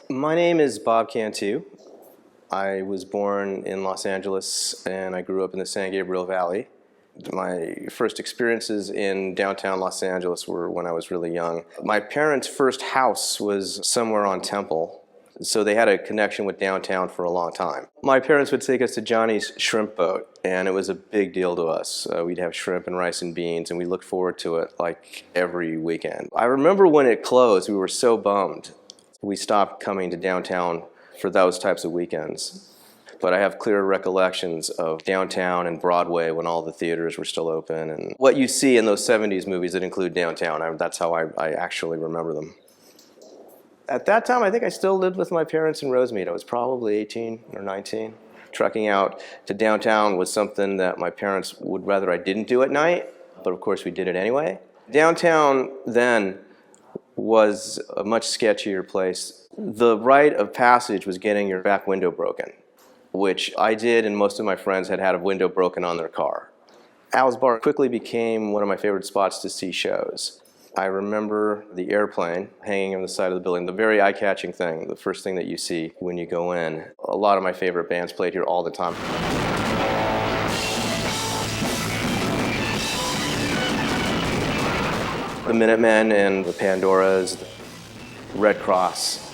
My name is Bob Cantu. I was born in Los Angeles and I grew up in the San Gabriel Valley. My first experiences in downtown Los Angeles were when I was really young. My parents' first house was somewhere on Temple, so they had a connection with downtown for a long time. My parents would take us to Johnny's Shrimp Boat, and it was a big deal to us. We'd have shrimp and rice and beans, and we looked forward to it like every weekend. I remember when it closed, we were so bummed. We stopped coming to downtown for those types of weekends. But I have clear recollections of downtown and Broadway when all the theaters were still open. And what you see in those 70s movies that include downtown, that's how I actually remember them. At that time, I think I still lived with my parents in Rosemead. I was probably 18 or 19. Trekking out to downtown was something that my parents would rather I didn't do at night, but of course we did it anyway. Downtown then was a much sketchier place. The rite of passage was getting your back window broken, which I did, and most of my friends had a window broken on their car. Al's Bar quickly became one of my favorite spots to see shows. I remember the airplane hanging on the side of the building, the very eye-catching thing, the first thing that you see when you go in. A lot of my favorite bands played here all the time. The Minutemen and the Pandoras, the Red Cross.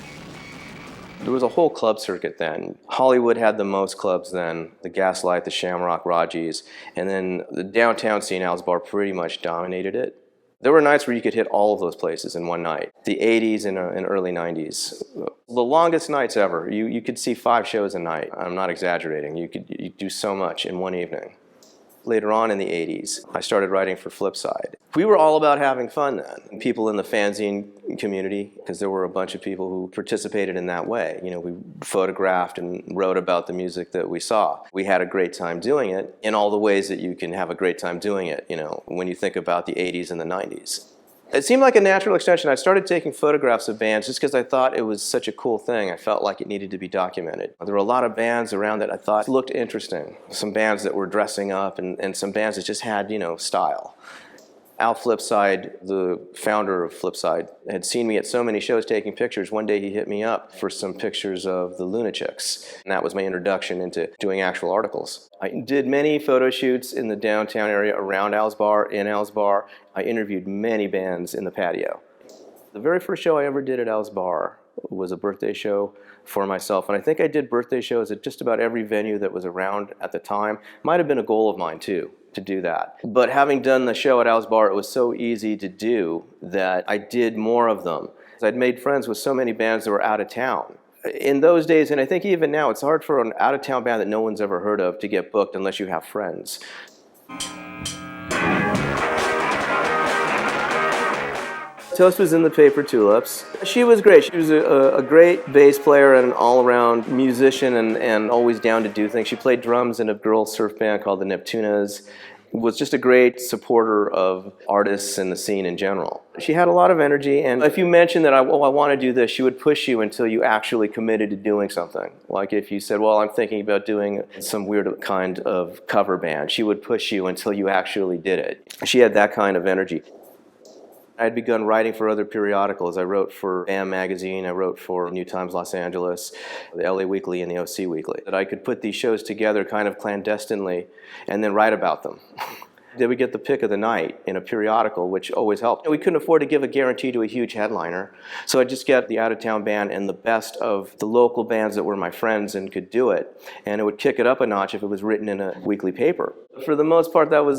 There was a whole club circuit then. Hollywood had the most clubs then, the Gaslight, the Shamrock, Raji's, and then the downtown scene, Al's Bar, pretty much dominated it. There were nights where you could hit all of those places in one night. The 80s and early 90s. The longest nights ever. You could see 5 shows a night. I'm not exaggerating. You could do so much in one evening. Later on in the 80s, I started writing for Flipside. We were all about having fun then. People in the fanzine community, because there were a bunch of people who participated in that way. You know, we photographed and wrote about the music that we saw. We had a great time doing it in all the ways that you can have a great time doing it, you know, when you think about the 80s and the 90s. It seemed like a natural extension. I started taking photographs of bands just because I thought it was such a cool thing. I felt like it needed to be documented. There were a lot of bands around that I thought looked interesting. Some bands that were dressing up and some bands that just had, you know, style. Al Flipside, the founder of Flipside, had seen me at so many shows taking pictures. One day he hit me up for some pictures of the Lunatics, and that was my introduction into doing actual articles. I did many photo shoots in the downtown area around Al's Bar, in Al's Bar. I interviewed many bands in the patio. The very first show I ever did at Al's Bar was a birthday show for myself, and I think I did birthday shows at just about every venue that was around at the time. Might have been a goal of mine too, to do that. But having done the show at Al's Bar, it was so easy to do that I did more of them. I'd made friends with so many bands that were out of town. In those days, and I think even now, it's hard for an out-of-town band that no one's ever heard of to get booked unless you have friends. Toast was in the Paper Tulips. She was great. She was a great bass player and an all-around musician and always down to do things. She played drums in a girl surf band called the Neptunas. Was just a great supporter of artists and the scene in general. She had a lot of energy, and if you mentioned that, I want to do this, she would push you until you actually committed to doing something. Like if you said, well, I'm thinking about doing some weird kind of cover band, she would push you until you actually did it. She had that kind of energy. I had begun writing for other periodicals. I wrote for BAM magazine, I wrote for New Times Los Angeles, the LA Weekly and the OC Weekly. That I could put these shows together kind of clandestinely and then write about them. They would get the pick of the night in a periodical, which always helped. We couldn't afford to give a guarantee to a huge headliner, so I'd just get the out-of-town band and the best of the local bands that were my friends and could do it, and it would kick it up a notch if it was written in a weekly paper. For the most part, that was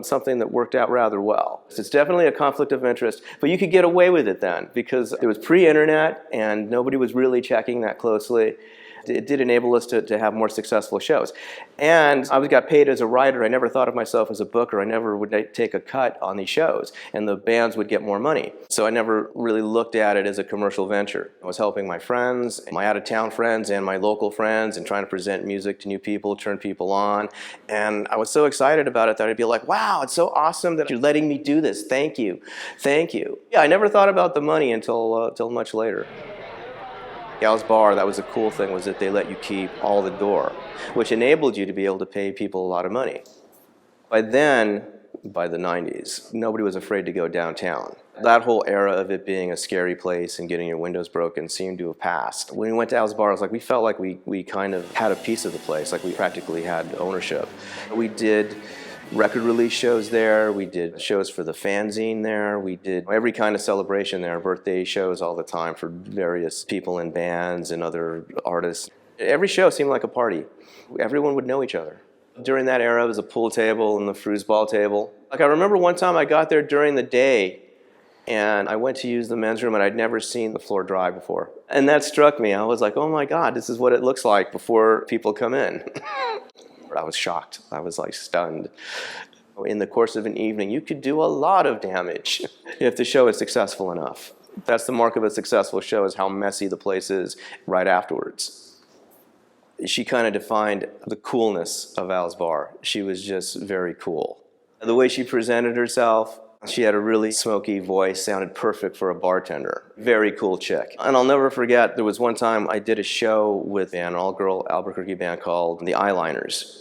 something that worked out rather well. It's definitely a conflict of interest, but you could get away with it then, because it was pre-internet and nobody was really checking that closely. It did enable us to have more successful shows. And I got paid as a writer. I never thought of myself as a booker. I never would take a cut on these shows. And the bands would get more money. So I never really looked at it as a commercial venture. I was helping my friends, my out-of-town friends and my local friends, and trying to present music to new people, turn people on. And I was so excited about it that I'd be like, wow, it's so awesome that you're letting me do this. Thank you. Thank you. Yeah, I never thought about the money until much later. Al's Bar, that was a cool thing, was that they let you keep all the door, which enabled you to be able to pay people a lot of money. By then, by the 90s. Nobody was afraid to go downtown. That whole era of it being a scary place and getting your windows broken seemed to have passed. When we went to Al's Bar, it was like we felt like we kind of had a piece of the place, like we practically had ownership. We did record release shows there, we did shows for the fanzine there, we did every kind of celebration there, birthday shows all the time for various people in bands and other artists. Every show seemed like a party. Everyone would know each other. During that era, it was a pool table and the foosball table. Like I remember one time I got there during the day and I went to use the men's room and I'd never seen the floor dry before. And that struck me. I was like, oh my God, this is what it looks like before people come in. I was shocked. I was like stunned. In the course of an evening, you could do a lot of damage if the show is successful enough. That's the mark of a successful show, is how messy the place is right afterwards. She kind of defined the coolness of Al's Bar. She was just very cool. The way she presented herself, she had a really smoky voice, sounded perfect for a bartender. Very cool chick. And I'll never forget, there was one time I did a show with an all-girl Albuquerque band called the Eyeliners.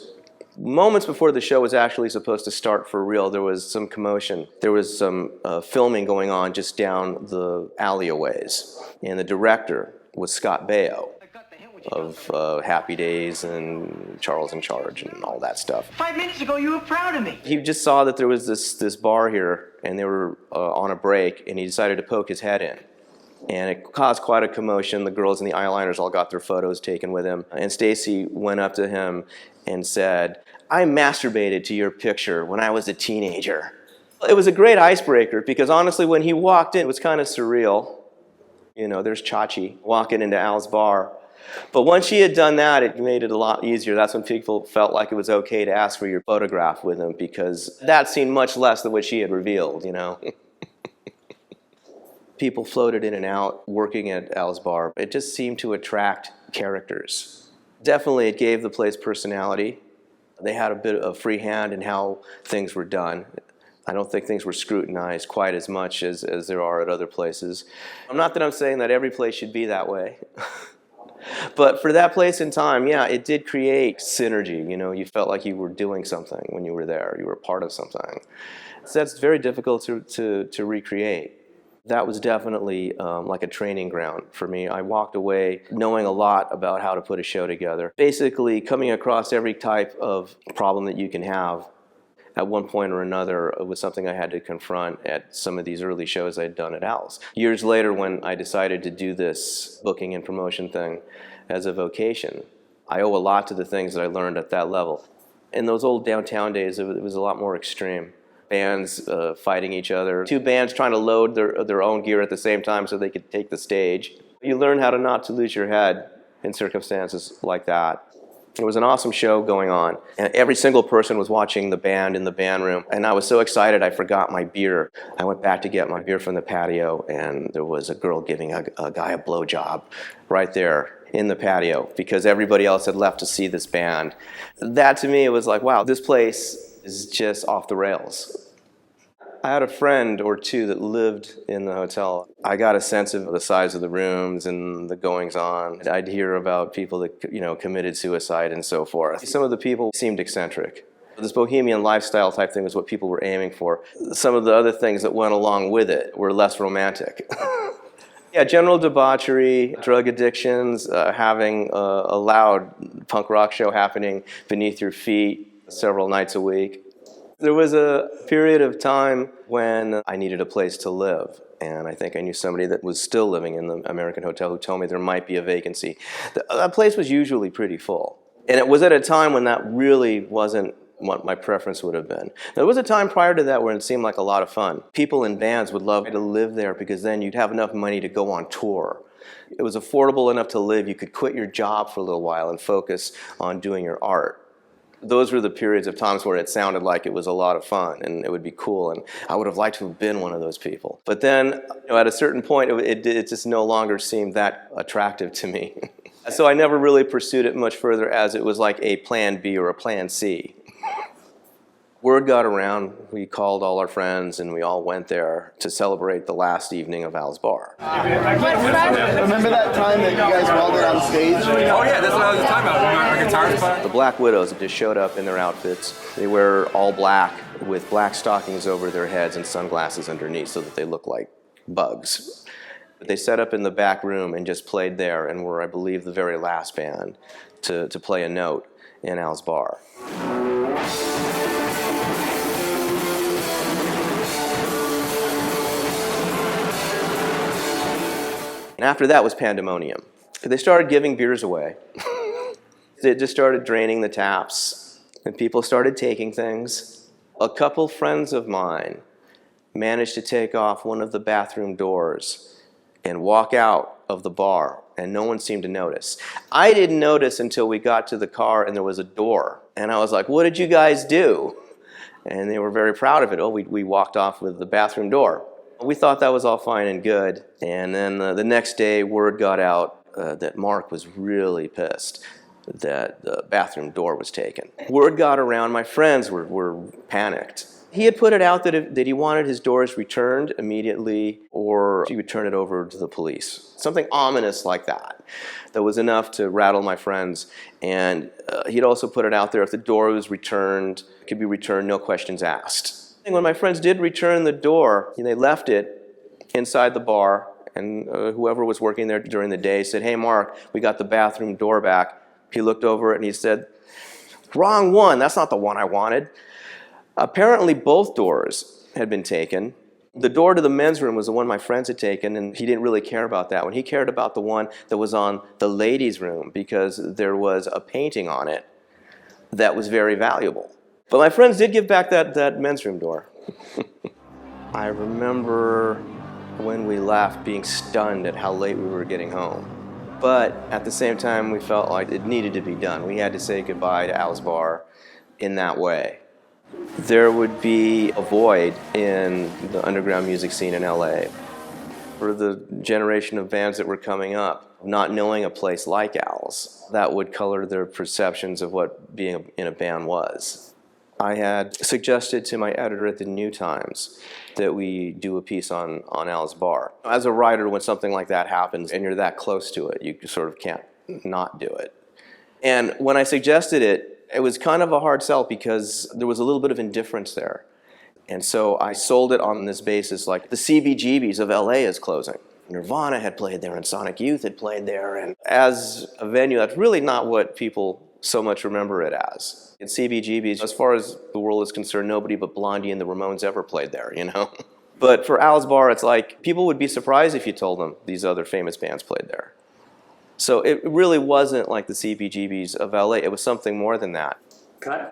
Moments before the show was actually supposed to start for real, there was some commotion. There was some filming going on just down the alleyways. And the director was Scott Baio of Happy Days and Charles in Charge and all that stuff. 5 minutes ago, you were proud of me. He just saw that there was this bar here, and they were on a break, and he decided to poke his head in. And it caused quite a commotion. The girls in the Eyeliners all got their photos taken with him. And Stacy went up to him and said, "I masturbated to your picture when I was a teenager." It was a great icebreaker because honestly, when he walked in, it was kind of surreal. You know, there's Chachi walking into Al's Bar. But once she had done that, it made it a lot easier. That's when people felt like it was okay to ask for your photograph with him, because that seemed much less than what she had revealed, you know. People floated in and out working at Al's Bar. It just seemed to attract characters. Definitely it gave the place personality. They had a bit of free hand in how things were done. I don't think things were scrutinized quite as much as there are at other places. Not that I'm saying that every place should be that way. But for that place and time, yeah, it did create synergy. You know, you felt like you were doing something when you were there. You were part of something. So that's very difficult to recreate. That was definitely like a training ground for me. I walked away knowing a lot about how to put a show together. Basically, coming across every type of problem that you can have at one point or another was something I had to confront at some of these early shows I'd done at Al's. Years later, when I decided to do this booking and promotion thing as a vocation, I owe a lot to the things that I learned at that level. In those old downtown days, it was a lot more extreme. Bands fighting each other, two bands trying to load their own gear at the same time so they could take the stage. You learn how to not to lose your head in circumstances like that. It was an awesome show going on, and every single person was watching the band in the band room, and I was so excited I forgot my beer. I went back to get my beer from the patio, and there was a girl giving a guy a blowjob right there in the patio because everybody else had left to see this band. That to me, it was like, wow, this place is just off the rails. I had a friend or two that lived in the hotel. I got a sense of the size of the rooms and the goings-on. I'd hear about people that, you know, committed suicide and so forth. Some of the people seemed eccentric. This bohemian lifestyle type thing was what people were aiming for. Some of the other things that went along with it were less romantic. Yeah, general debauchery, drug addictions, having a loud punk rock show happening beneath your feet several nights a week. There was a period of time when I needed a place to live, and I think I knew somebody that was still living in the American Hotel who told me there might be a vacancy. That place was usually pretty full, and it was at a time when that really wasn't what my preference would have been. There was a time prior to that where it seemed like a lot of fun. People in bands would love to live there because then you'd have enough money to go on tour. It was affordable enough to live. You could quit your job for a little while and focus on doing your art. Those were the periods of times where it sounded like it was a lot of fun and it would be cool, and I would have liked to have been one of those people. But then, you know, at a certain point, it just no longer seemed that attractive to me. So I never really pursued it much further, as it was like a plan B or a plan C. Word got around, we called all our friends, and we all went there to celebrate the last evening of Al's Bar. Remember that time that you guys welded on stage? Oh yeah, that's what I was talking about. Our guitars playing. The Black Widows just showed up in their outfits. They wear all black with black stockings over their heads and sunglasses underneath so that they look like bugs. They set up in the back room and just played there and were, I believe, the very last band to play a note in Al's Bar. And after that was pandemonium. They started giving beers away. They just started draining the taps, and people started taking things. A couple friends of mine managed to take off one of the bathroom doors and walk out of the bar, and no one seemed to notice. I didn't notice until we got to the car and there was a door, and I was like, "What did you guys do?" And they were very proud of it. "Oh, we walked off with the bathroom door." We thought that was all fine and good, and then the next day word got out that Mark was really pissed that the bathroom door was taken. Word got around, my friends were panicked. He had put it out that he wanted his doors returned immediately or he would turn it over to the police. Something ominous like that. That was enough to rattle my friends. And he'd also put it out there if the door was returned, it could be returned, no questions asked. And when my friends did return the door, they left it inside the bar, and whoever was working there during the day said, "Hey, Mark, we got the bathroom door back." He looked over it and he said, "Wrong one, that's not the one I wanted." Apparently both doors had been taken. The door to the men's room was the one my friends had taken, and he didn't really care about that one. He cared about the one that was on the ladies' room because there was a painting on it that was very valuable. But my friends did give back that men's room door. I remember when we left being stunned at how late we were getting home. But at the same time, we felt like it needed to be done. We had to say goodbye to Al's Bar in that way. There would be a void in the underground music scene in LA. For the generation of bands that were coming up, not knowing a place like Al's, that would color their perceptions of what being in a band was. I had suggested to my editor at the New Times that we do a piece on Al's Bar. As a writer, when something like that happens and you're that close to it, you sort of can't not do it. And when I suggested it, it was kind of a hard sell because there was a little bit of indifference there. And so I sold it on this basis, like the CBGBs of LA is closing. Nirvana had played there and Sonic Youth had played there. And as a venue, that's really not what people so much remember it as. In CBGBs, as far as the world is concerned, nobody but Blondie and the Ramones ever played there, But for Al's Bar, it's like people would be surprised if you told them these other famous bands played there. So it really wasn't like the CBGBs of LA. It was something more than that. Cut.